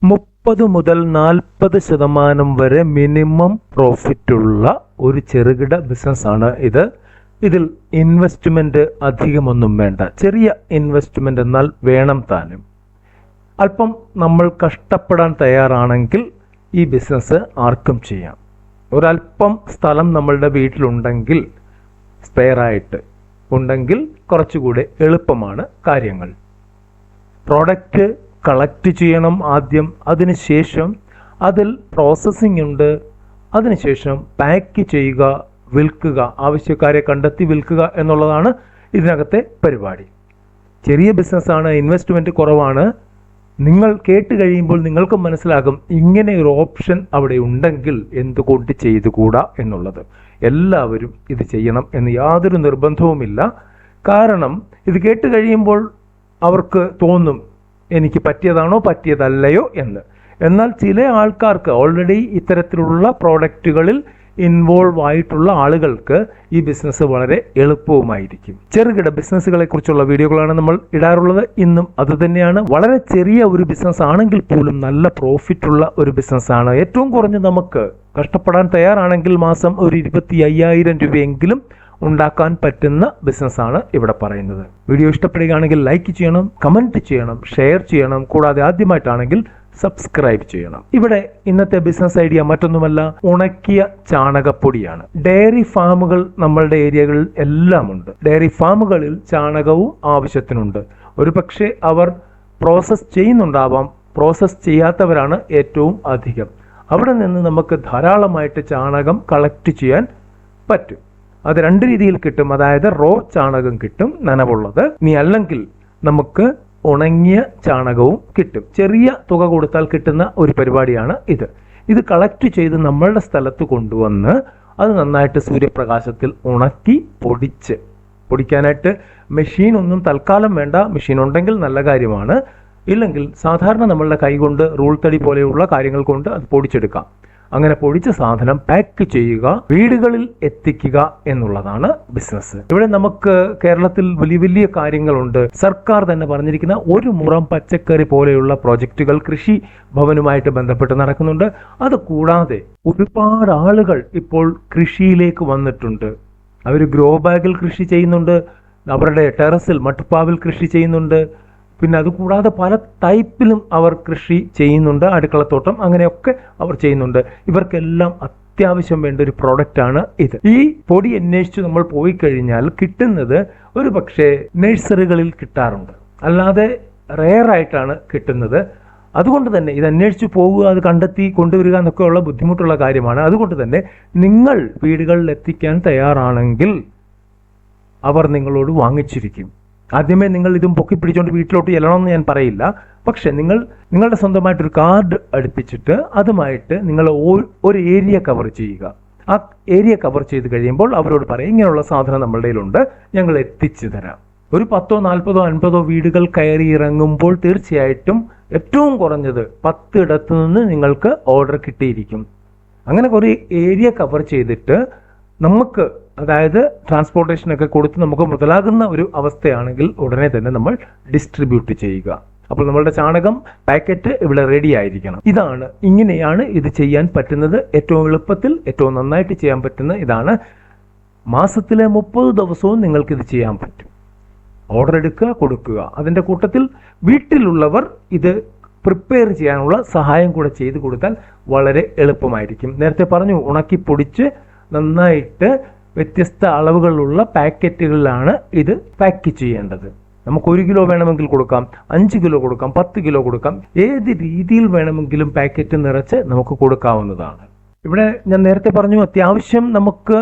30 മുതൽ 40% വരെ മിനിമം പ്രോഫിറ്റുള്ള ഒരു ചെറുകിട ബിസിനസ്സാണ് ഇത്. ഇതിൽ ഇൻവെസ്റ്റ്മെന്റ് അധികമൊന്നും വേണ്ട. ചെറിയ ഇൻവെസ്റ്റ്മെന്റ് എന്നാൽ വേണം താനും. അല്പം നമ്മൾ കഷ്ടപ്പെടാൻ തയ്യാറാണെങ്കിൽ ഈ ബിസിനസ് ആർക്കും ചെയ്യാം. ഒരല്പം സ്ഥലം നമ്മളുടെ വീട്ടിലുണ്ടെങ്കിൽ, സ്പെയറായിട്ട് ഉണ്ടെങ്കിൽ കുറച്ചുകൂടെ എളുപ്പമാണ് കാര്യങ്ങൾ. പ്രോഡക്റ്റ് കളക്ട് ചെയ്യണം ആദ്യം, അതിനുശേഷം അതിൽ പ്രോസസ്സിംഗ് ഉണ്ട്, അതിനുശേഷം പാക്ക് ചെയ്യുക, വിൽക്കുക, ആവശ്യക്കാരെ കണ്ടെത്തി വിൽക്കുക എന്നുള്ളതാണ് ഇതിനകത്തെ പരിപാടി. ചെറിയ ബിസിനസ്സാണ്, ഇൻവെസ്റ്റ്മെൻറ്റ് കുറവാണ്. നിങ്ങൾ കേട്ട് കഴിയുമ്പോൾ നിങ്ങൾക്ക് മനസ്സിലാകും ഇങ്ങനെ ഒരു ഓപ്ഷൻ അവിടെ ഉണ്ടെങ്കിൽ എന്തുകൊണ്ട് ചെയ്തുകൂടാ എന്നുള്ളത്. എല്ലാവരും ഇത് ചെയ്യണം എന്ന് യാതൊരു നിർബന്ധവുമില്ല. കാരണം ഇത് കേട്ട് കഴിയുമ്പോൾ അവർക്ക് തോന്നും എനിക്ക് പറ്റിയതാണോ പറ്റിയതല്ലയോ എന്ന്. എന്നാൽ ചില ആൾക്കാർക്ക് ഓൾറെഡി ഇത്തരത്തിലുള്ള പ്രോഡക്റ്റുകളിൽ ഇൻവോൾവ് ആയിട്ടുള്ള ആളുകൾക്ക് ഈ ബിസിനസ് വളരെ എളുപ്പവുമായിരിക്കും. ചെറുകിട ബിസിനസ്സുകളെ കുറിച്ചുള്ള വീഡിയോകളാണ് നമ്മൾ ഇടാറുള്ളത്. ഇന്നും അതുതന്നെയാണ്. വളരെ ചെറിയ ഒരു ബിസിനസ് ആണെങ്കിൽ പോലും നല്ല പ്രോഫിറ്റ് ഉള്ള ഒരു ബിസിനസ്സാണ്. ഏറ്റവും കുറഞ്ഞ് നമുക്ക് കഷ്ടപ്പെടാൻ തയ്യാറാണെങ്കിൽ മാസം ഒരു 25,000 രൂപയെങ്കിലും ഉണ്ടാക്കാൻ പറ്റുന്ന ബിസിനസ്സാണ് ഇവിടെ പറയുന്നത്. വീഡിയോ ഇഷ്ടപ്പെടുകയാണെങ്കിൽ ലൈക്ക് ചെയ്യണം, കമന്റ് ചെയ്യണം, ഷെയർ ചെയ്യണം. കൂടാതെ ആദ്യമായിട്ടാണെങ്കിൽ സബ്സ്ക്രൈബ് ചെയ്യണം. ഇവിടെ ഇന്നത്തെ ബിസിനസ് ഐഡിയ മറ്റൊന്നുമല്ല, ഉണക്കിയ ചാണകപ്പൊടിയാണ്. ഡയറി ഫാമുകൾ നമ്മളുടെ ഏരിയകളിൽ എല്ലാം ഉണ്ട്. ഡയറി ഫാമുകളിൽ ചാണകവും ആവശ്യത്തിനുണ്ട്. ഒരുപക്ഷെ അവർ പ്രോസസ് ചെയ്യുന്നുണ്ടാവാം, പ്രോസസ് ചെയ്യാത്തവരാണ് ഏറ്റവും അധികം. അവിടെ നിന്ന് നമുക്ക് ധാരാളമായിട്ട് ചാണകം കളക്ട് ചെയ്യാൻ പറ്റും. അത് രണ്ട് രീതിയിൽ കിട്ടും. അതായത് റോ ചാണകം കിട്ടും, നനവുള്ളത്. ഇനി അല്ലെങ്കിൽ നമുക്ക് ഉണങ്ങിയ ചാണകവും കിട്ടും. ചെറിയ തുക കൊടുത്താൽ കിട്ടുന്ന ഒരു പരിപാടിയാണ് ഇത്. ഇത് കളക്ട് ചെയ്ത് നമ്മളുടെ സ്ഥലത്ത് കൊണ്ടുവന്ന് അത് നന്നായിട്ട് സൂര്യപ്രകാശത്തിൽ ഉണക്കി പൊടിക്കാനായിട്ട് മെഷീൻ ഒന്നും തൽക്കാലം വേണ്ട. മെഷീൻ ഉണ്ടെങ്കിൽ നല്ല കാര്യമാണ്. ഇല്ലെങ്കിൽ സാധാരണ നമ്മളുടെ കൈകൊണ്ട് റൂൾ തടി പോലെയുള്ള കാര്യങ്ങൾ കൊണ്ട് അത് പൊടിച്ചെടുക്കാം. അങ്ങനെ പൊടിച്ച സാധനം പാക്ക് ചെയ്യുക, വീടുകളിൽ എത്തിക്കുക എന്നുള്ളതാണ് ബിസിനസ്. ഇവിടെ നമുക്ക് കേരളത്തിൽ വലിയ വലിയ കാര്യങ്ങളുണ്ട്. സർക്കാർ തന്നെ പറഞ്ഞിരിക്കുന്ന ഒരു മുറം പച്ചക്കറി പോലെയുള്ള പ്രോജക്റ്റുകൾ കൃഷി ഭവനുമായിട്ട് ബന്ധപ്പെട്ട് നടക്കുന്നുണ്ട്. അത് കൂടാതെ ഒരുപാട് ആളുകൾ ഇപ്പോൾ കൃഷിയിലേക്ക് വന്നിട്ടുണ്ട്. അവർ ഗ്രോ ബാഗിൽ കൃഷി ചെയ്യുന്നുണ്ട്, അവരുടെ ടെറസിൽ മട്ടുപ്പാവിൽ കൃഷി ചെയ്യുന്നുണ്ട്. പിന്നെ അതുകൂടാതെ പല ടൈപ്പിലും അവർ കൃഷി ചെയ്യുന്നുണ്ട്. അടുക്കളത്തോട്ടം അങ്ങനെയൊക്കെ അവർ ചെയ്യുന്നുണ്ട്. ഇവർക്കെല്ലാം അത്യാവശ്യം വേണ്ട ഒരു പ്രോഡക്റ്റാണ് ഇത്. ഈ പൊടി അന്വേഷിച്ച് നമ്മൾ പോയി കഴിഞ്ഞാൽ കിട്ടുന്നത് ഒരു പക്ഷേ നഴ്സറികളിൽ കിട്ടാറുണ്ട്, അല്ലാതെ റെയർ ആയിട്ടാണ് കിട്ടുന്നത്. അതുകൊണ്ട് തന്നെ ഇത് അന്വേഷിച്ച് പോകുക, അത് കണ്ടെത്തി കൊണ്ടുവരിക എന്നൊക്കെയുള്ള ബുദ്ധിമുട്ടുള്ള കാര്യമാണ്. അതുകൊണ്ട് തന്നെ നിങ്ങൾ വീടുകളിൽ എത്തിക്കാൻ തയ്യാറാണെങ്കിൽ അവർ നിങ്ങളോട് വാങ്ങിച്ചിരിക്കും. ആദ്യമേ നിങ്ങൾ ഇതും പൊക്കി പിടിച്ചുകൊണ്ട് വീട്ടിലോട്ട് ചെല്ലണമെന്ന് ഞാൻ പറയില്ല. പക്ഷെ നിങ്ങളുടെ സ്വന്തമായിട്ടൊരു കാർഡ് അടുപ്പിച്ചിട്ട് അതുമായിട്ട് നിങ്ങൾ ഒരു ഏരിയ കവർ ചെയ്യുക. ആ ഏരിയ കവർ ചെയ്ത് കഴിയുമ്പോൾ അവരോട് പറയും ഇങ്ങനെയുള്ള സാധനം നമ്മളുടെ കയ്യിലുണ്ട്, ഞങ്ങൾ എത്തിച്ചു തരാം. ഒരു 10, 40, 50 വീടുകൾ കയറി ഇറങ്ങുമ്പോൾ തീർച്ചയായിട്ടും ഏറ്റവും കുറഞ്ഞത് 10 ഇടത്തു നിന്ന് നിങ്ങൾക്ക് ഓർഡർ കിട്ടിയിരിക്കും. അങ്ങനെ കുറേ ഏരിയ കവർ ചെയ്തിട്ട് നമുക്ക്, അതായത് ട്രാൻസ്പോർട്ടേഷനൊക്കെ കൊടുത്ത് നമുക്ക് മുതലാകുന്ന ഒരു അവസ്ഥയാണെങ്കിൽ ഉടനെ തന്നെ നമ്മൾ ഡിസ്ട്രിബ്യൂട്ട് ചെയ്യുക. അപ്പോൾ നമ്മളുടെ ചാണകം പാക്കറ്റ് ഇവിടെ റെഡി ആയിരിക്കണം. ഇങ്ങനെയാണ് ഇത് ചെയ്യാൻ പറ്റുന്നത്. ഏറ്റവും എളുപ്പത്തിൽ ഏറ്റവും നന്നായിട്ട് ചെയ്യാൻ പറ്റുന്ന ഇതാണ്. മാസത്തിലെ 30 ദിവസവും നിങ്ങൾക്കിത് ചെയ്യാൻ പറ്റും. ഓർഡർ എടുക്കുക, കൊടുക്കുക. അതിൻ്റെ കൂട്ടത്തിൽ വീട്ടിലുള്ളവർ ഇത് പ്രിപ്പയർ ചെയ്യാനുള്ള സഹായം കൂടെ ചെയ്ത് കൊടുത്താൽ വളരെ എളുപ്പമായിരിക്കും. നേരത്തെ പറഞ്ഞു, ഉണക്കി പൊടിച്ച് നന്നായിട്ട് വ്യത്യസ്ത അളവുകളുള്ള പാക്കറ്റുകളിലാണ് ഇത് പാക്ക് ചെയ്യേണ്ടത്. നമുക്ക് 1 കിലോ വേണമെങ്കിൽ കൊടുക്കാം, 5 കിലോ കൊടുക്കാം, 10 കിലോ കൊടുക്കാം. ഏത് രീതിയിൽ വേണമെങ്കിലും പാക്കറ്റ് നിറച്ച് നമുക്ക് കൊടുക്കാവുന്നതാണ്. ഇവിടെ ഞാൻ നേരത്തെ പറഞ്ഞു, അത്യാവശ്യം നമുക്ക്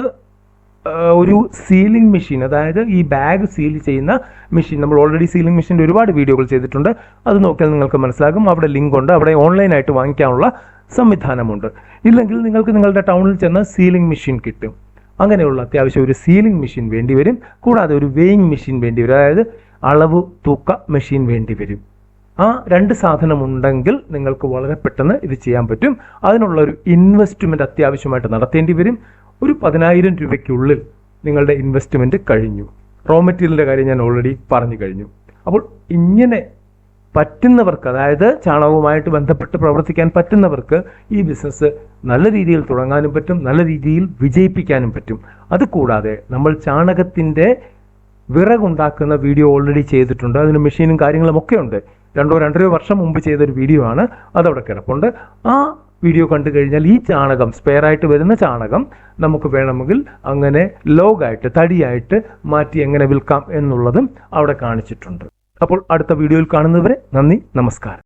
ഒരു സീലിംഗ് മെഷീൻ, അതായത് ഈ ബാഗ് സീൽ ചെയ്യുന്ന മെഷീൻ, നമ്മൾ ഓൾറെഡി സീലിംഗ് മെഷീൻ്റെ ഒരുപാട് വീഡിയോകൾ ചെയ്തിട്ടുണ്ട്. അത് നോക്കിയാൽ നിങ്ങൾക്ക് മനസ്സിലാകും. അവിടെ ലിങ്ക് ഉണ്ട്. അവിടെ ഓൺലൈനായിട്ട് വാങ്ങിക്കാനുള്ള സംവിധാനമുണ്ട്. ഇല്ലെങ്കിൽ നിങ്ങൾക്ക് നിങ്ങളുടെ ടൗണിൽ ചെന്ന് സീലിംഗ് മെഷീൻ കിട്ടും. അങ്ങനെയുള്ള അത്യാവശ്യം ഒരു സീലിംഗ് മെഷീൻ വേണ്ടി വരും. കൂടാതെ ഒരു വെയിങ് മെഷീൻ വേണ്ടി വരും, അതായത് അളവ് തൂക്ക മെഷീൻ വേണ്ടി വരും. ആ 2 സാധനം ഉണ്ടെങ്കിൽ നിങ്ങൾക്ക് വളരെ പെട്ടെന്ന് ഇത് ചെയ്യാൻ പറ്റും. അതിനുള്ള ഒരു ഇൻവെസ്റ്റ്മെൻറ്റ് അത്യാവശ്യമായിട്ട് നടത്തേണ്ടി വരും. ഒരു 10,000 രൂപയ്ക്കുള്ളിൽ നിങ്ങളുടെ ഇൻവെസ്റ്റ്മെൻറ്റ് കഴിഞ്ഞു. റോ മെറ്റീരിയലിൻ്റെ കാര്യം ഞാൻ ഓൾറെഡി പറഞ്ഞു കഴിഞ്ഞു. അപ്പോൾ ഇങ്ങനെ പറ്റുന്നവർക്ക്, അതായത് ചാണകവുമായിട്ട് ബന്ധപ്പെട്ട് പ്രവർത്തിക്കാൻ പറ്റുന്നവർക്ക് ഈ ബിസിനസ് നല്ല രീതിയിൽ തുടങ്ങാനും പറ്റും, നല്ല രീതിയിൽ വിജയിപ്പിക്കാനും പറ്റും. അതുകൂടാതെ നമ്മൾ ചാണകത്തിൻ്റെ വിറകുണ്ടാക്കുന്ന വീഡിയോ ഓൾറെഡി ചെയ്തിട്ടുണ്ട്. അതിന് മെഷീനും കാര്യങ്ങളും ഒക്കെ ഉണ്ട്. 2-2.5 വർഷം മുമ്പ് ചെയ്തൊരു വീഡിയോ ആണ്, അതവിടെ കിടപ്പുണ്ട്. ആ വീഡിയോ കണ്ടു കഴിഞ്ഞാൽ ഈ ചാണകം, സ്പെയറായിട്ട് വരുന്ന ചാണകം നമുക്ക് വേണമെങ്കിൽ അങ്ങനെ ലോഗായിട്ട്, തടിയായിട്ട് മാറ്റി എങ്ങനെ വിൽക്കാം എന്നുള്ളതും അവിടെ കാണിച്ചിട്ടുണ്ട്. അപ്പോൾ അടുത്ത വീഡിയോയിൽ കാണുന്നവരെ നന്ദി, നമസ്കാരം.